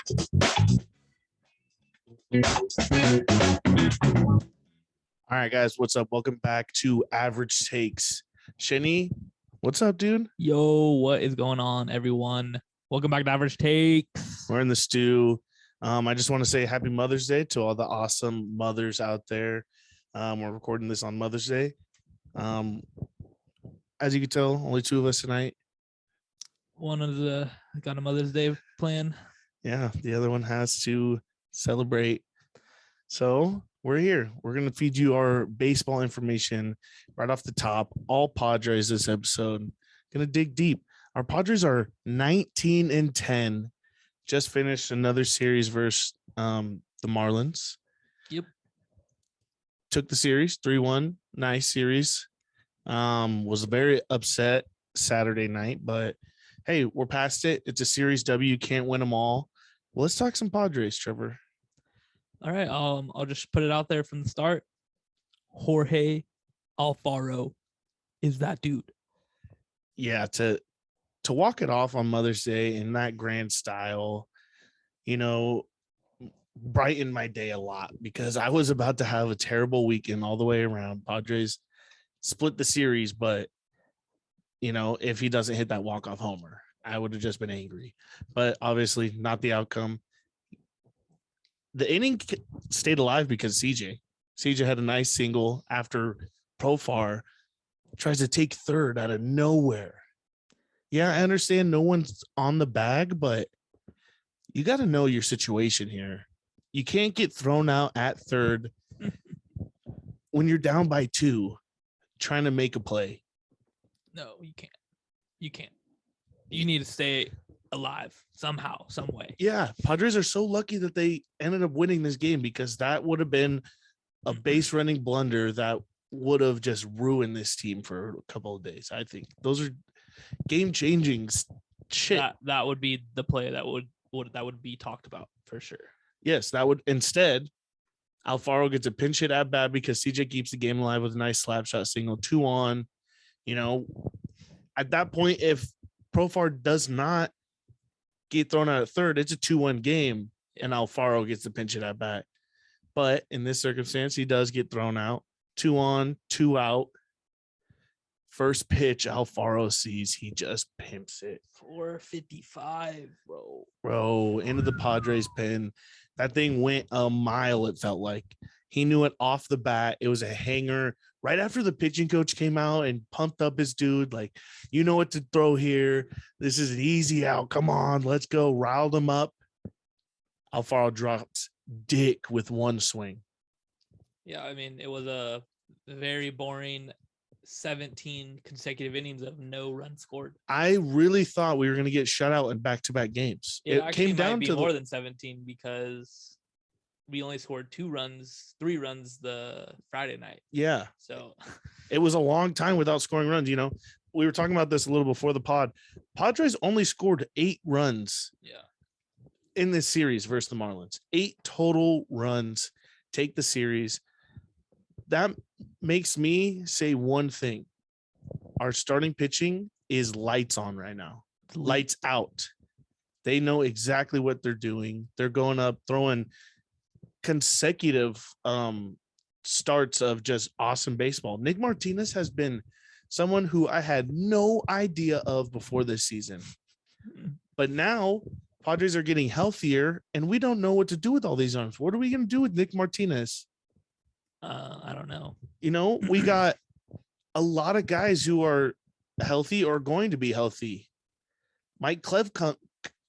All right, guys, what's up? Welcome back to Average Takes. Shenny, what's up, dude? Yo, what is going on, everyone? Welcome back to Average Takes. We're in the stew. I just want to say happy Mother's Day to all the awesome mothers out there. We're recording this on Mother's Day. As you can tell, only two of us tonight. One of the got a Mother's Day plan. Yeah, the other one has to celebrate. So we're here. We're going to feed you our baseball information right off the top. All Padres this episode. Going to dig deep. Our Padres are 19-10. Just finished another series versus the Marlins. Yep. Took the series 3-1. Nice series. Was very upset Saturday night, but hey, we're past it. It's a series W. Can't win them all. Well, let's talk some Padres, Trevor. All right. I'll just put it out there from the start. Jorge Alfaro is that dude. Yeah, to walk it off on Mother's Day in that grand style, brightened my day a lot because I was about to have a terrible weekend all the way around. Padres split the series, but if he doesn't hit that walk-off homer, I would have just been angry. But obviously not the outcome. The inning stayed alive because CJ had a nice single after Profar tries to take third out of nowhere. Yeah, I understand no one's on the bag, but you got to know your situation here. You can't get thrown out at third when you're down by 2 trying to make a play. No, you can't. You can't. You need to stay alive somehow, some way. Yeah, Padres are so lucky that they ended up winning this game because that would have been a base running blunder that would have just ruined this team for a couple of days. I think those are game-changing shit. That would be the play that would be talked about for sure. Yes, that would. Instead, Alfaro gets a pinch hit at bat because CJ keeps the game alive with a nice slap shot single, 2 on. At that point, if Profar does not get thrown out at third, it's a 2-1 game, and Alfaro gets the pinch hit at bat. But in this circumstance, he does get thrown out. 2 on, 2 out. First pitch, Alfaro sees, he just pimps it. 455, Bro, into the Padres pen. That thing went a mile, it felt like. He knew it off the bat. It was a hanger. Right after the pitching coach came out and pumped up his dude, like, you know what to throw here. This is an easy out. Come on, let's go. Riled him up. Alfaro drops dick with one swing. Yeah, I mean, it was a very boring 17 consecutive innings of no runs scored. I really thought we were going to get shut out in back-to-back games. It came down to more than 17 because we only scored 3 runs the Friday night. Yeah. So it was a long time without scoring runs. We were talking about this a little before the pod. Padres only scored 8 runs. Yeah. In this series versus the Marlins. 8 total runs. Take the series. That makes me say one thing. Our starting pitching is lights on right now. Lights out. They know exactly what they're doing. They're going up, throwing consecutive starts of just awesome baseball. Nick Martinez has been someone who I had no idea of before this season. But now Padres are getting healthier, and we don't know what to do with all these arms. What are we going to do with Nick Martinez? I don't know. We got a lot of guys who are healthy or going to be healthy. Mike Klevk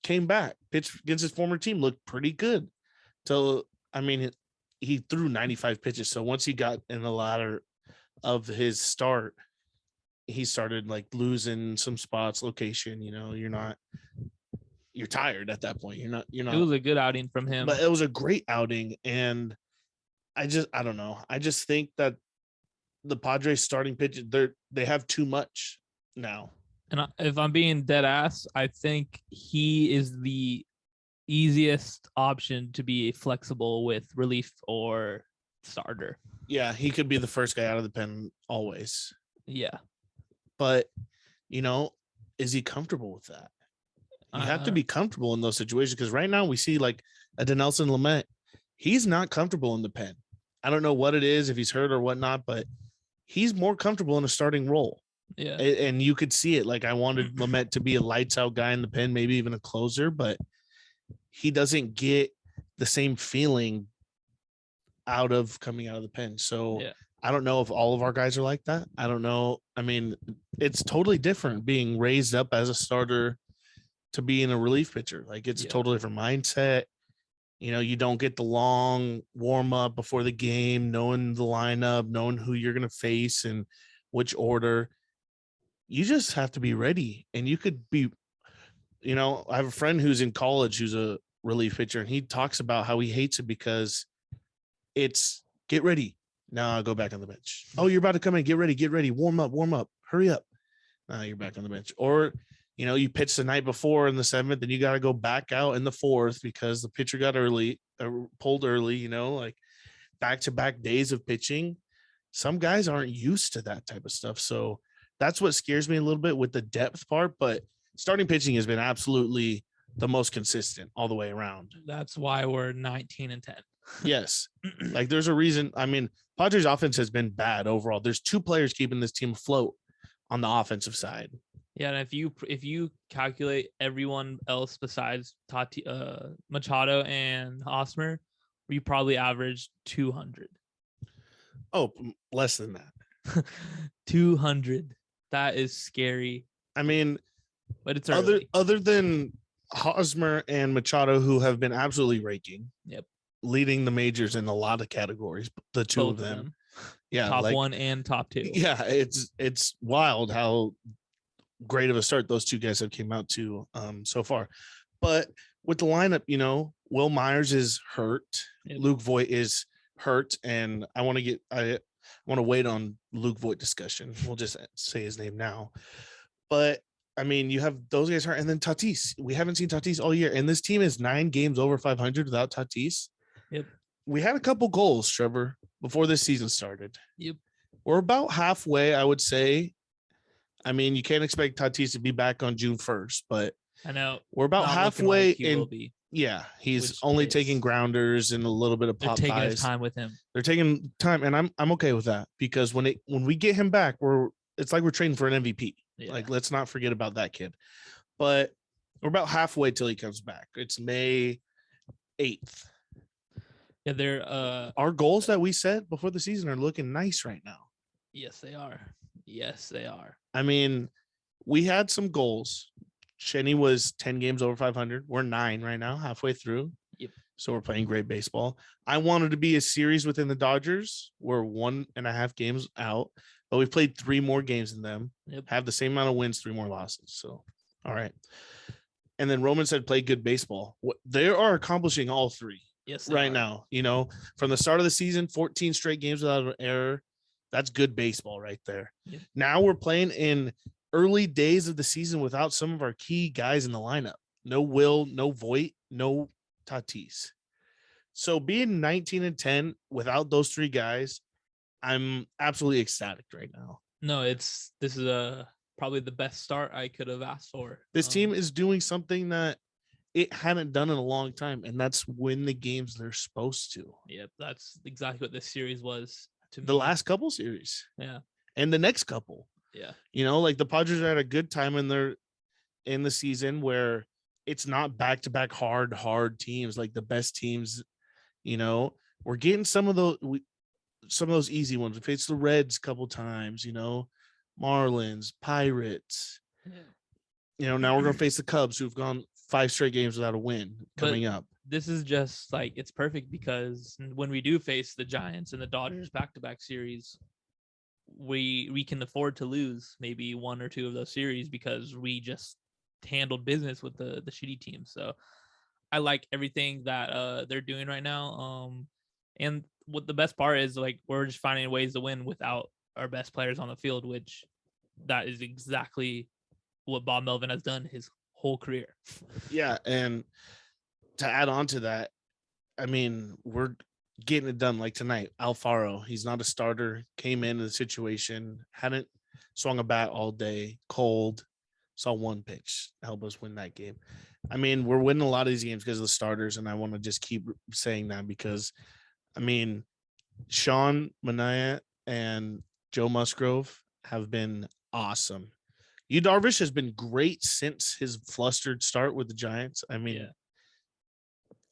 came back, pitched against his former team, looked pretty good. So, he threw 95 pitches. So once he got in the latter of his start, he started like losing some spots, location. You're tired at that point. You're not. It was a good outing from him. But it was a great outing, and I don't know. I just think that the Padres starting pitch, they have too much now. And if I'm being dead ass, I think he is the easiest option to be flexible with relief or starter. Yeah, he could be the first guy out of the pen always. Yeah. But, is he comfortable with that? You have to be comfortable in those situations because right now we see like a Denelson Lamet. He's not comfortable in the pen. I don't know what it is, if he's hurt or whatnot, but he's more comfortable in a starting role. Yeah. And you could see it. Like I wanted Lamet to be a lights out guy in the pen, maybe even a closer, but he doesn't get the same feeling coming out of the pen. So I don't know if all of our guys are like that. I don't know. I mean, it's totally different being raised up as a starter to being a relief pitcher. Like it's a totally different mindset. You know, you don't get the long warm up before the game, knowing the lineup, knowing who you're going to face and which order. You just have to be ready. And you could be, you know, I have a friend who's in college who's a relief pitcher, and he talks about how he hates it because it's get ready. Now I'll go back on the bench. Oh, you're about to come in. Get ready. Warm up. Hurry up. Now you're back on the bench. Or, you know, you pitch the night before in the 7th and you got to go back out in the 4th because the pitcher got pulled early, you know, like back-to-back days of pitching. Some guys aren't used to that type of stuff. So that's what scares me a little bit with the depth part. But starting pitching has been absolutely the most consistent all the way around. That's why we're 19-10. Yes. Like there's a reason. I mean, Padres offense has been bad overall. There's 2 players keeping this team afloat on the offensive side. Yeah, and if you calculate everyone else besides Machado and Hosmer, we probably averaged 200. Oh, less than that. 200. That is scary. I mean, but it's early. Other than Hosmer and Machado, who have been absolutely raking. Yep. Leading the majors in a lot of categories, the 2 of them. Yeah, top 1 and top 2. Yeah, it's wild how great of a start those 2 guys have came out to so far. But with the lineup, you know, Will Myers is hurt. Yep. Luke Voight is hurt, and I want to wait on Luke Voight discussion. We'll just say his name now. But I mean, you have those guys hurt, and then Tatis. We haven't seen Tatis all year, and this team is 9 games over 500 without Tatis. Yep. We had a couple goals, Trevor, before this season started. Yep. We're about halfway, I would say. I mean, you can't expect Tatis to be back on June 1st, but I know we're about halfway like in. Yeah, he's only taking grounders and a little bit of pop. They're taking his time with him. They're taking time, and I'm okay with that because when we get him back, it's like we're training for an MVP. Yeah. Like, let's not forget about that kid. But we're about halfway till he comes back. It's May 8th. Yeah, they're our goals that we set before the season are looking nice right now. Yes, they are. Yes, they are. I mean, we had some goals. Shenny was 10 games over 500. We're 9 right now, halfway through. Yep. So we're playing great baseball. I wanted to be a series within the Dodgers. We're 1.5 games out, but we've played 3 more games than them. Yep. Have the same amount of wins, 3 more losses. So, all right. And then Roman said, play good baseball. They are accomplishing all 3. Yes, right now, you know, from the start of the season, 14 straight games without an error. That's good baseball right there. Yep. Now we're playing in early days of the season without some of our key guys in the lineup. No Will, no Voight, no Tatis. So being 19-10 without those 3 guys, I'm absolutely ecstatic right now. No, this is probably the best start I could have asked for. This team is doing something that it hadn't done in a long time, and that's win the games they're supposed to. Yep, that's exactly what this series was to me. The last couple series. Yeah. And the next couple. Yeah. You know, like the Padres are at a good time in the season where it's not back-to-back hard teams, like the best teams, you know. We're getting some of those easy ones. We faced the Reds a couple times, you know, Marlins, Pirates. Yeah. You know, now we're going to face the Cubs, who've gone 5 straight games without a win coming up. This is just like, it's perfect because when we do face the Giants and the Dodgers back-to-back series, we can afford to lose maybe 1 or 2 of those series because we just handled business with the shitty teams. So I like everything that they're doing right now. And what the best part is, like, we're just finding ways to win without our best players on the field, which that is exactly what Bob Melvin has done his whole career. Yeah, and to add on to that, I mean, we're getting it done. Like tonight, Alfaro, he's not a starter, came into the situation, hadn't swung a bat all day, cold, Saw one pitch help us win that game. I mean, we're winning a lot of these games because of the starters, and I want to just keep saying that because, I mean, Sean Manaea and Joe Musgrove have been awesome. Yu Darvish has been great since his flustered start with the Giants. I mean,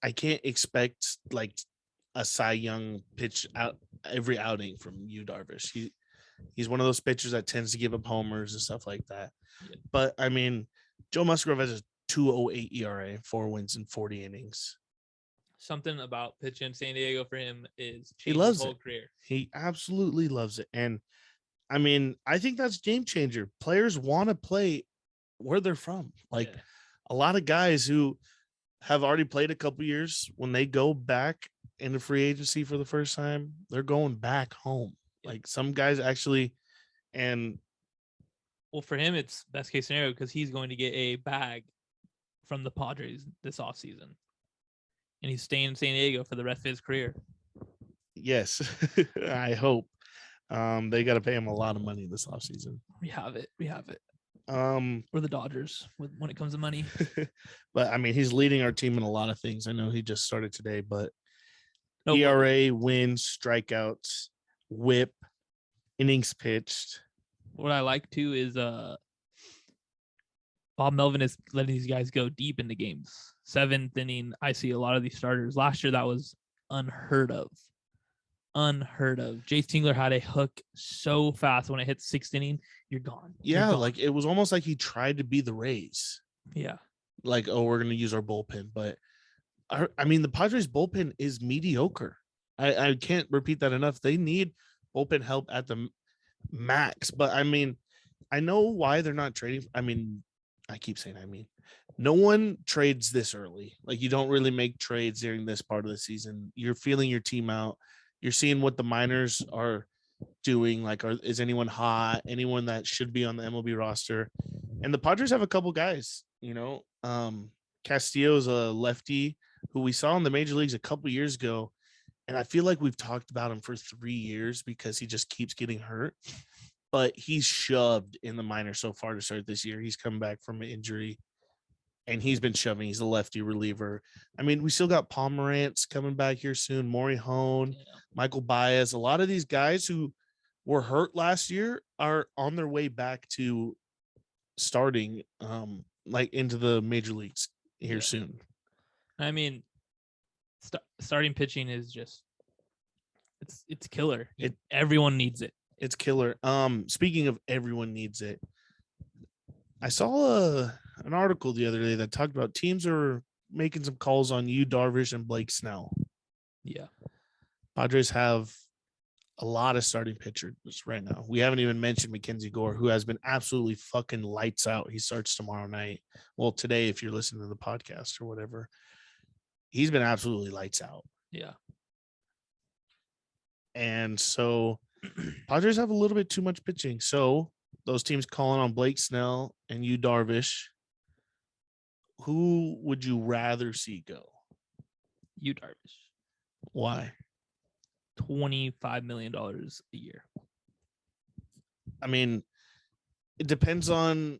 I can't expect like a Cy Young pitch out every outing from Yu Darvish. He's one of those pitchers that tends to give up homers and stuff like that. Yeah. But I mean, Joe Musgrove has a 2.08 ERA, 4 wins in 40 innings. Something about pitching in San Diego for him is He loves his whole it. career. He absolutely loves it. And I mean, I think that's game changer. Players want to play where they're from. Like a lot of guys who have already played a couple years, when they go back into free agency for the first time, they're going back home. Like some guys actually, and well, for him, it's best case scenario because he's going to get a bag from the Padres this offseason. And he's staying in San Diego for the rest of his career. Yes, I hope. They got to pay him a lot of money this offseason. We have it. We're the Dodgers when it comes to money. But I mean, he's leading our team in a lot of things. I know he just started today, but ERA, wins, strikeouts, whip, innings pitched. What I like too is Bob Melvin is letting these guys go deep into games. 7th inning, I see a lot of these starters. Last year, that was unheard of. Jace Tingler had a hook so fast when it hit 6th inning, you're gone. Yeah, like it was almost like he tried to be the Rays. Yeah. Like, oh, we're going to use our bullpen. But I mean, the Padres bullpen is mediocre. I can't repeat that enough. They need bullpen help at the max. But I mean, I know why they're not trading. I mean, I keep saying, no one trades this early. Like, you don't really make trades during this part of the season. You're feeling your team out. You're seeing what the minors are doing. Like, is anyone hot? Anyone that should be on the MLB roster? And the Padres have a couple guys, Castillo's a lefty who we saw in the major leagues a couple years ago. And I feel like we've talked about him for 3 years because he just keeps getting hurt. But he's shoved in the minors so far to start this year. He's come back from an injury, and he's been shoving. He's a lefty reliever. I mean, we still got Pomerantz coming back here soon, Maury Hone, Michael Baez. A lot of these guys who were hurt last year are on their way back to starting, like into the major leagues here soon. I mean, starting pitching is just it's killer. Everyone needs it. It's killer. Speaking of everyone needs it, I saw an article the other day that talked about teams are making some calls on Yu Darvish and Blake Snell. Yeah. Padres have a lot of starting pitchers right now. We haven't even mentioned Mackenzie Gore, who has been absolutely fucking lights out. He starts tomorrow night. Well, today, if you're listening to the podcast or whatever, he's been absolutely lights out. Yeah. And so Padres have a little bit too much pitching. So those teams calling on Blake Snell and Yu Darvish, who would you rather see go? Yu Darvish. Why? $25 million a year. I mean, it depends on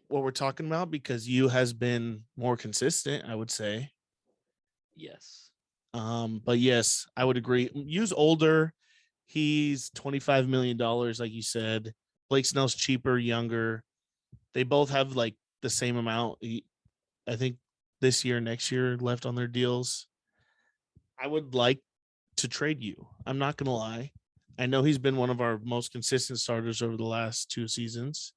what we're talking about because Yu has been more consistent, I would say. Yes. But yes, I would agree. Yu's older. He's $25 million, like you said. Blake Snell's cheaper, younger. They both have like the same amount. I think this year, next year left on their deals. I would like to trade Yu. I'm not going to lie. I know he's been one of our most consistent starters over the last 2 seasons.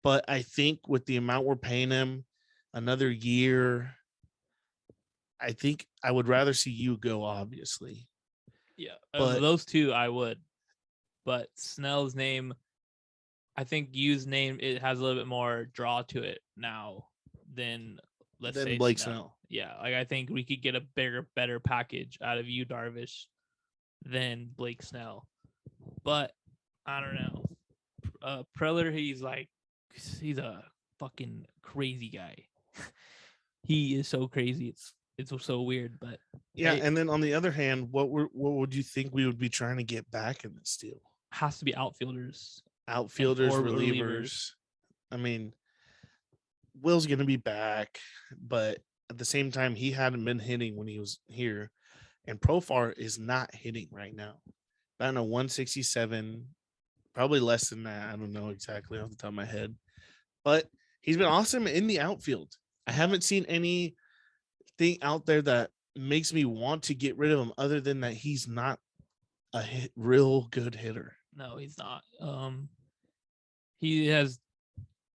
But I think with the amount we're paying him, another year, I think I would rather see Yu go, obviously. Yeah, but those two I would. But Snell's name, I think Yu's name, it has a little bit more draw to it now than say Blake Snell. Yeah, like I think we could get a bigger, better package out of Yu Darvish than Blake Snell. But I don't know. Preller, he's a fucking crazy guy. He is so crazy. It's so weird, but yeah. And then on the other hand, what would you think we would be trying to get back in this deal? Has to be outfielders, or relievers. I mean, Will's going to be back, but at the same time, he hadn't been hitting when he was here. And Profar is not hitting right now. Batting a 167, probably less than that. I don't know exactly off the top of my head. But he's been awesome in the outfield. I haven't seen anything out there that makes me want to get rid of him other than that he's not a real good hitter. No, he's not. He has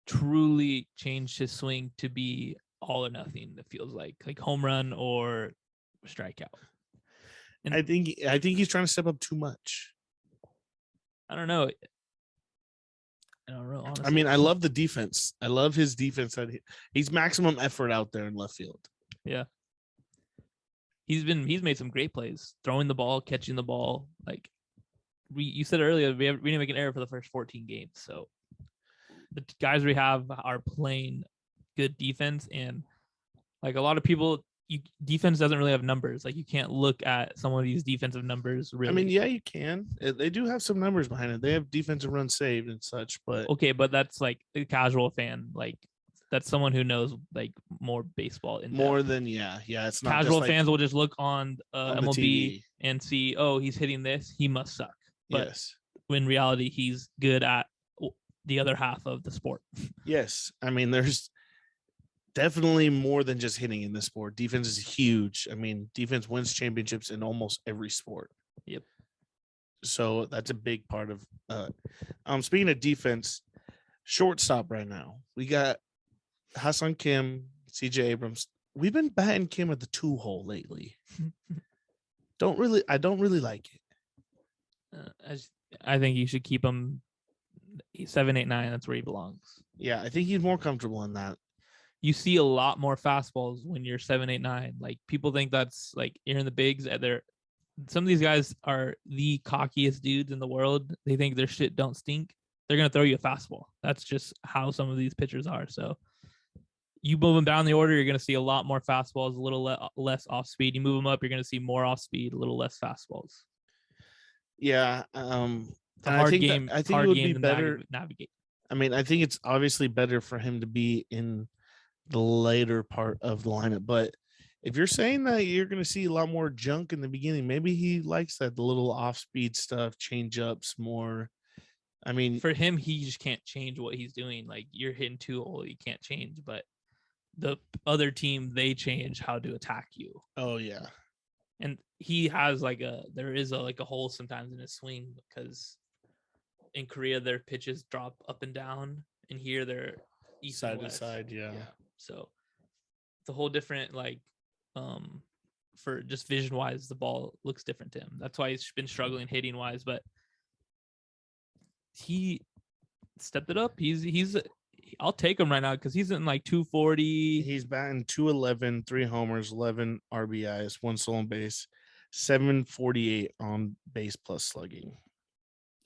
truly changed his swing to be all or nothing. It feels like home run or strikeout. And I think he's trying to step up too much. I don't know. Honestly. I mean, I love the defense. I love his defense. That he's maximum effort out there in left field. Yeah. He's made some great plays, throwing the ball, catching the ball. Like you said earlier, we didn't make an error for the first 14 games. So the guys we have are playing good defense, and like a lot of people, defense doesn't really have numbers. Like you can't look at some of these defensive numbers. Really, I mean, yeah, you can. They do have some numbers behind it. They have defensive runs saved and such, but okay, but that's like a casual fan. Like that's someone who knows like more baseball in more than it's not casual just fans will just look on MLB TV and see, oh, he's hitting this, he must suck. But yes, when in reality, he's good at the other half of the sport. Yes, I mean, there's definitely more than just hitting in this sport. Defense is huge. I mean, defense wins championships in almost every sport. Yep. So that's a big part of. Speaking of defense, shortstop right now we got Hassan Kim, CJ Abrams. We've been batting Kim at the 2-hole lately. I don't really like it. I think you should keep him 7, 8, 9. That's where he belongs. Yeah, I think he's more comfortable in that. You see a lot more fastballs when you're 7, 8, 9. Like people think that's like you're in the bigs. Some of these guys are the cockiest dudes in the world. They think their shit don't stink. They're gonna throw you a fastball. That's just how some of these pitchers are. So you move them down the order, you're gonna see a lot more fastballs, a little less off speed. You move them up, you're gonna see more off speed, a little less fastballs. Yeah, it's a hard game. I think it would be better. Navigate. I mean, I think it's obviously better for him to be in the later part of the lineup. But if you're saying that you're going to see a lot more junk in the beginning, maybe he likes that, the little off-speed stuff, change ups more. I mean, for him, he just can't change what he's doing. Like you're hitting 2-hole, you can't change. But the other team, they change how to attack you. Oh yeah. And he has there is a hole sometimes in his swing because in Korea their pitches drop up and down, and here they're east side and west. to side. Yeah. So it's a whole different for just vision wise, the ball looks different to him. That's why he's been struggling hitting wise, but he stepped it up. He's I'll take him right now because he's in like 240. He's batting 211, 3 homers, 11 RBIs, 1 stolen base, 748 on base plus slugging.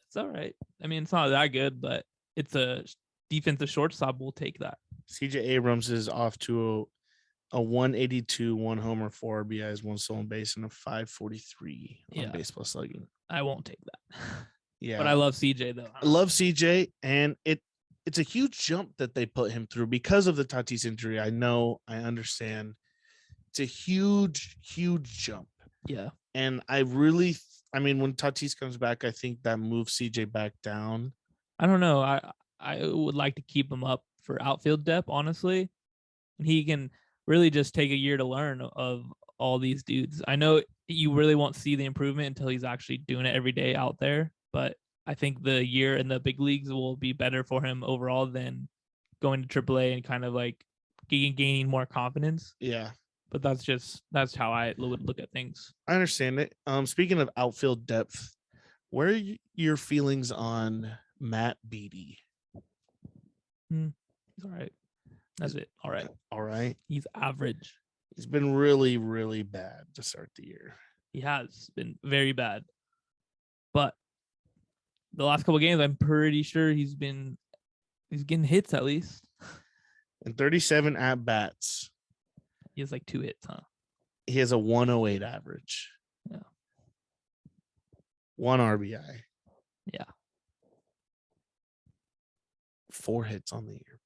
It's all right. I mean, it's not that good, but it's a defensive shortstop. We'll take that. CJ Abrams is off to a 182, 1 homer, 4 RBIs, 1 stolen base, and a 543 on base plus slugging. I won't take that. Yeah, but I love CJ though. I love CJ, and it's a huge jump that they put him through because of the Tatis injury. I know, I understand. It's a huge, huge jump. Yeah. And when Tatis comes back, I think that moves CJ back down. I don't know. I would like to keep him up for outfield depth, honestly. And he can really just take a year to learn of all these dudes. I know you really won't see the improvement until he's actually doing it every day out there, but I think the year in the big leagues will be better for him overall than going to AAA and kind of like gaining more confidence. Yeah. But that's how I would look at things. I understand it. Speaking of outfield depth, where are your feelings on Matt Beatty? He's all right. That's it. All right. All right. He's average. He's been really, really bad to start the year. He has been very bad. But the last couple of games, I'm pretty sure he's getting hits at least. And 37 at bats. He has like 2 hits, huh? He has a 108 average. Yeah. 1 RBI. Yeah. 4 hits on the year.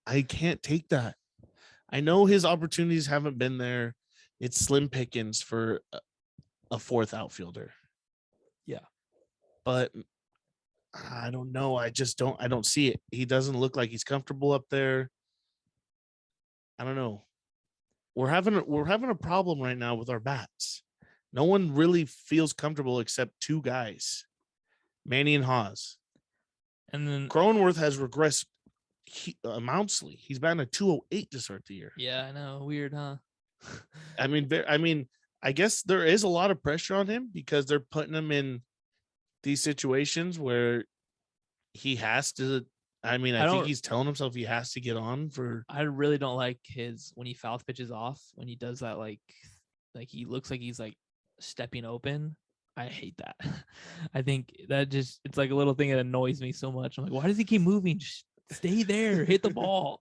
I can't take that. I know his opportunities haven't been there. It's slim pickings for a fourth outfielder. Yeah. But I don't know. I don't see it. He doesn't look like he's comfortable up there. I don't know. We're having a problem right now with our bats. No one really feels comfortable except two guys, Manny and Haas. And then Cronenworth has regressed immensely. He's batting a 208 to start the year. yeah, I know. Weird, huh? I mean, I guess there is a lot of pressure on him because they're putting him in these situations where he has to. I mean, I think he's telling himself he has to get on for. I really don't like his when he foul pitches off, when he does that, like he looks like he's like stepping open. I hate that. I think that just, it's like a little thing that annoys me so much. I'm like, why does he keep moving? Just stay there, hit the ball.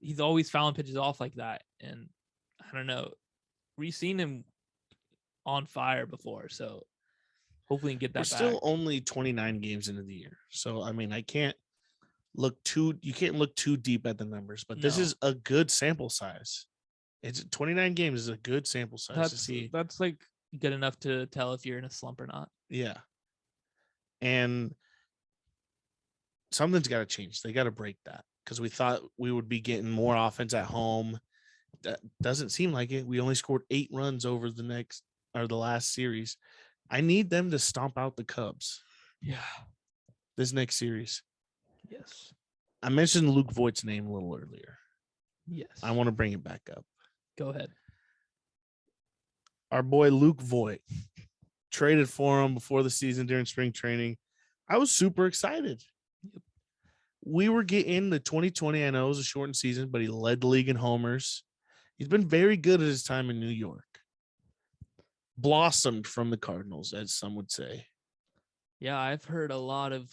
He's always fouling pitches off like that. And I don't know. We've seen him on fire before. So hopefully we can get that We're back. still only 29 games into the year. So, I mean, you can't look too deep at the numbers, but this is a good sample size. It's 29 games is a good sample size to see. That's like good enough to tell if you're in a slump or not. Yeah. And something's got to change. They got to break that because we thought we would be getting more offense at home. That doesn't seem like it. We only scored 8 runs over the last series. I need them to stomp out the Cubs. Yeah. This next series. Yes. I mentioned Luke Voigt's name a little earlier. Yes. I want to bring it back up. Go ahead. Our boy Luke Voight, traded for him before the season during spring training. I was super excited. Yep. We were getting the 2020. I know it was a shortened season, but he led the league in homers. He's been very good at his time in New York. Blossomed from the Cardinals, as some would say. Yeah, I've heard a lot of,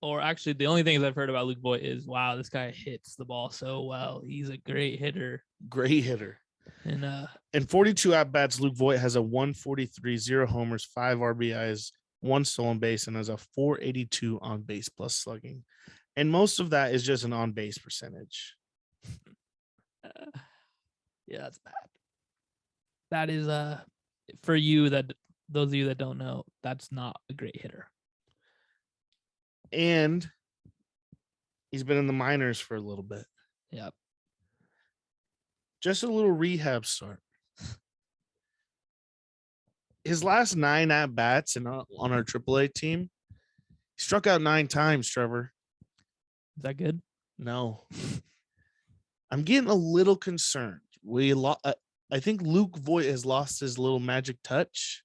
or actually the only things I've heard about Luke Voight is, wow, this guy hits the ball so well. He's a great hitter. Great hitter. And in 42 at-bats, Luke Voight has a 143, 0 homers, 5 RBIs, 1 stolen base, and has a 482 on base plus slugging. And most of that is just an on-base percentage. Yeah, that's bad. That is for you, that those of you that don't know, that's not a great hitter. And he's been in the minors for a little bit. Yep. Just a little rehab start. His last 9 at-bats and on our AAA team, he struck out 9 times, Trevor. Is that good? No. I'm getting a little concerned. I think Luke Voigt has lost his little magic touch,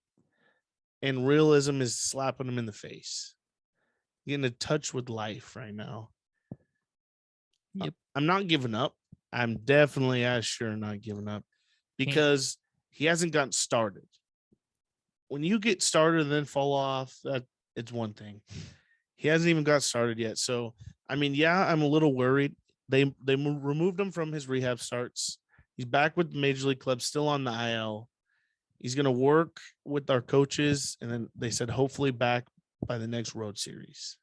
and realism is slapping him in the face. Getting a touch with life right now. Yep. I'm not giving up. I'm definitely as sure not giving up because he hasn't gotten started. When you get started and then fall off, that it's one thing. He hasn't even got started yet. So, I mean, yeah, I'm a little worried. They removed him from his rehab starts. He's back with the Major League Club, still on the IL. He's going to work with our coaches, and then they said hopefully back by the next road series.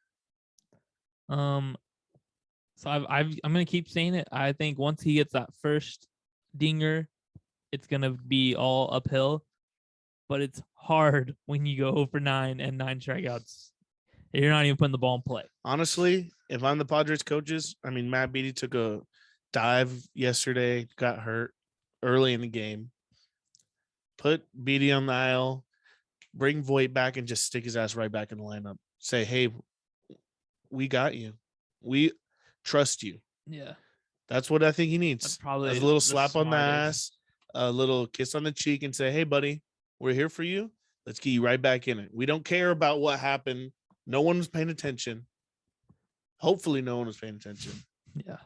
So I'm gonna keep saying it. I think once he gets that first dinger, it's gonna be all uphill. But it's hard when you go 0-for-9 and 9 strikeouts. You're not even putting the ball in play. Honestly, if I'm the Padres coaches, I mean, Matt Beatty took a dive yesterday, got hurt early in the game. Put Beatty on the aisle, bring Voight back, and just stick his ass right back in the lineup. Say, hey, we got you. We trust you. Yeah. That's what I think he needs. That's probably a little slap on the ass, a little kiss on the cheek, and say, hey, buddy, we're here for you. Let's get you right back in it. We don't care about what happened. No one was paying attention. Hopefully no one was paying attention. Yeah.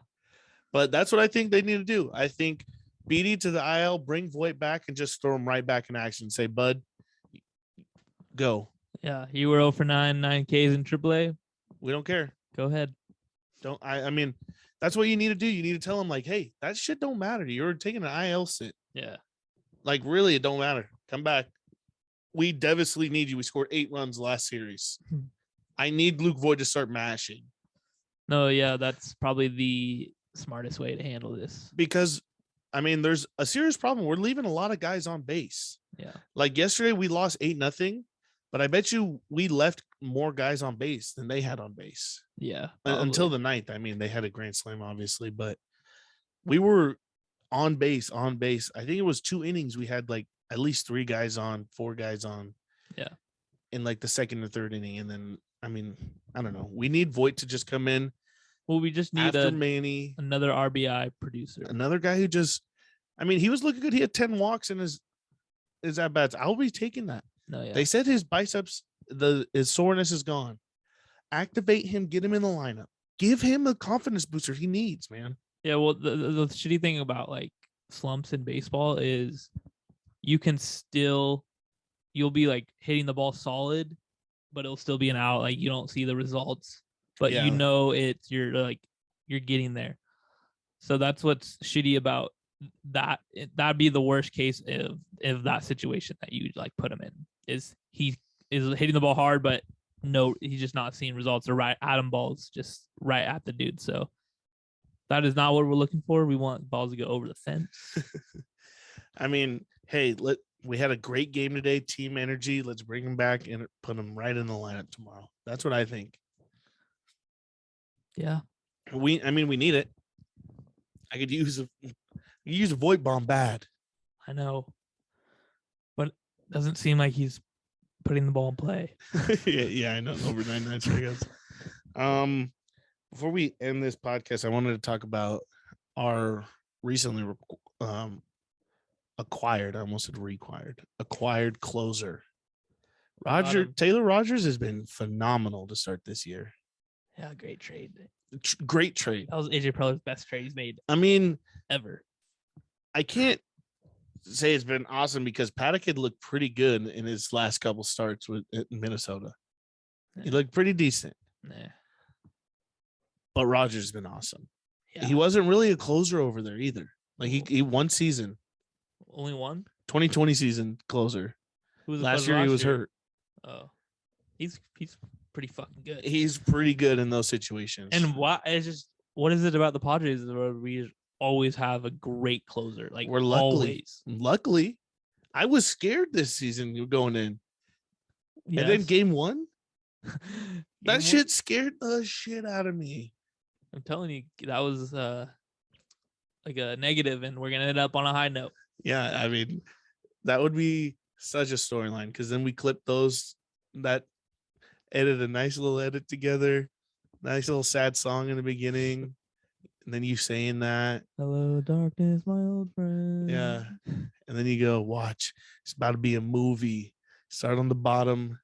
But that's what I think they need to do. I think Beatty to the IL, bring Voight back, and just throw him right back in action. Say, bud, go. Yeah. You were 0-for-9, 9 Ks in AAA. We don't care. Go ahead. I mean, that's what you need to do. You need to tell him, like, hey, that shit don't matter. You're taking an IL sit. Yeah. Like, really, it don't matter. Come back. We devastatingly need you. We scored 8 runs last series. I need Luke Voigt to start mashing. No, yeah, that's probably the smartest way to handle this. Because, I mean, there's a serious problem. We're leaving a lot of guys on base. Yeah. Like yesterday, we lost 8-0, but I bet you we left more guys on base than they had on base. Yeah. Until the ninth. I mean, they had a grand slam, obviously, but we were on base. I think it was 2 innings. We had like at least 3 guys on, 4 guys on. Yeah. In like the second or third inning. And then, I mean, I don't know. We need Voight to just come in. Well, we just need after Manny, another RBI producer. Another guy who just, I mean, he was looking good. He had 10 walks in his at bats. I'll be taking that. No, yeah. They said his biceps, his soreness is gone. Activate him, get him in the lineup. Give him a confidence booster he needs, man. Yeah, well, the shitty thing about like slumps in baseball is you can still, you'll be like hitting the ball solid, but it'll still be an out. Like you don't see the results, but Yeah. you know you're getting there. So that's what's shitty about that. That'd be the worst case of that situation that you like put him in. Is he is hitting the ball hard, but no, he's just not seeing results. Or right at him, balls just right at the dude. So that is not what we're looking for. We want balls to go over the fence. I mean, hey, we had a great game today. Team energy. Let's bring him back and put him right in the lineup tomorrow. That's what I think. Yeah. We need it. I could use a Voight bomb bad. I know. But it doesn't seem like he's putting the ball in play. yeah, I know. Over 99 strikeouts. Before we end this podcast, I wanted to talk about our recently acquired, I almost said acquired closer. Taylor Rogers has been phenomenal to start this year. Yeah, great trade. Great trade. That was AJ Preller's best trade he's made. I mean, ever. I can't say it's been awesome because Paddock had looked pretty good in his last couple starts with Minnesota. Yeah. He looked pretty decent. Yeah. But Rogers has been awesome. Yeah. He wasn't really a closer over there either. Like he one season. Only one? 2020 season closer. Last year he was hurt. Oh. He's pretty fucking good. He's pretty good in those situations. And what is it about the Padres where we always have a great closer? Like we're luckily. I was scared this season going in. Yes. And then game 1, that shit scared the shit out of me. I'm telling you, that was like a negative, and we're gonna end up on a high note. Yeah, I mean, that would be such a storyline because then we clip that edit a nice little edit together, nice little sad song in the beginning, and then you saying that, "Hello, darkness, my old friend." Yeah, and then you go, watch, it's about to be a movie. Start on the bottom,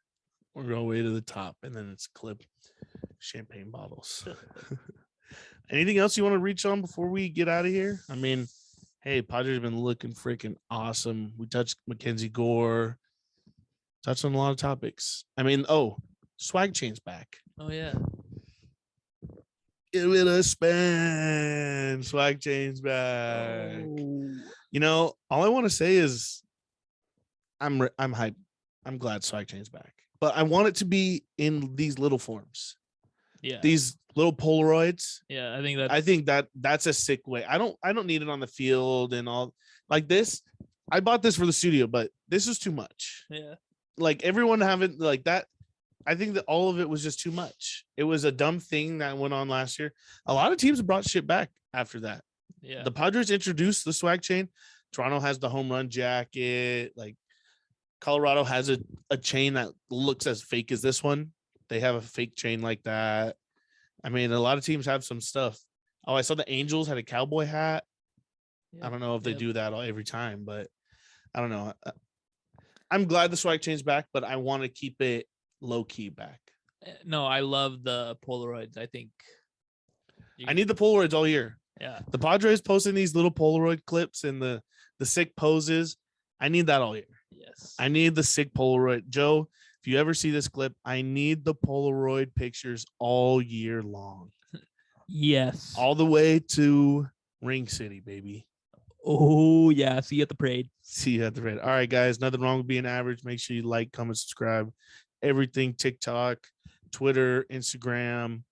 or go way to the top, and then it's clip champagne bottles. Anything else you want to reach on before we get out of here? I mean, hey, Padres have been looking freaking awesome. We touched Mackenzie Gore, touched on a lot of topics. I mean, swag chain's back. Oh yeah. Give it a spin. Swag chain's back. Oh. You know, all I want to say is I'm hyped. I'm glad swag chain's back. But I want it to be in these little forms. Yeah. These little Polaroids. Yeah, I think that's a sick way. I don't need it on the field and all like this. I bought this for the studio, but this is too much. Yeah. Like everyone having like that. I think that all of it was just too much. It was a dumb thing that went on last year. A lot of teams brought shit back after that. Yeah. The Padres introduced the swag chain. Toronto has the home run jacket. Like Colorado has a chain that looks as fake as this one. They have a fake chain like that. I mean, a lot of teams have some stuff. Oh, I saw the Angels had a cowboy hat. Yeah. I don't know if they do that every time, but I don't know. I'm glad the swag chain's back, but I want to keep it low key back. No, I love the Polaroids. I think I need the Polaroids all year. Yeah. The Padres posting these little Polaroid clips and the sick poses. I need that all year. Yes. I need the sick Polaroid. Joe, if you ever see this clip, I need the Polaroid pictures all year long. Yes. All the way to Ring City, baby. Oh, yeah. See you at the parade. All right, guys. Nothing wrong with being average. Make sure you like, comment, subscribe. Everything, TikTok, Twitter, Instagram,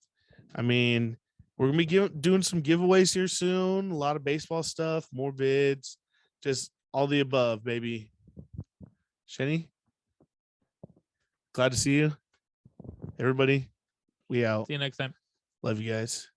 I mean, we're gonna be doing some giveaways here soon. A lot of baseball stuff, more bids, just all the above, baby. Shenny, glad to see you. Everybody, we out. See you next time. Love you guys.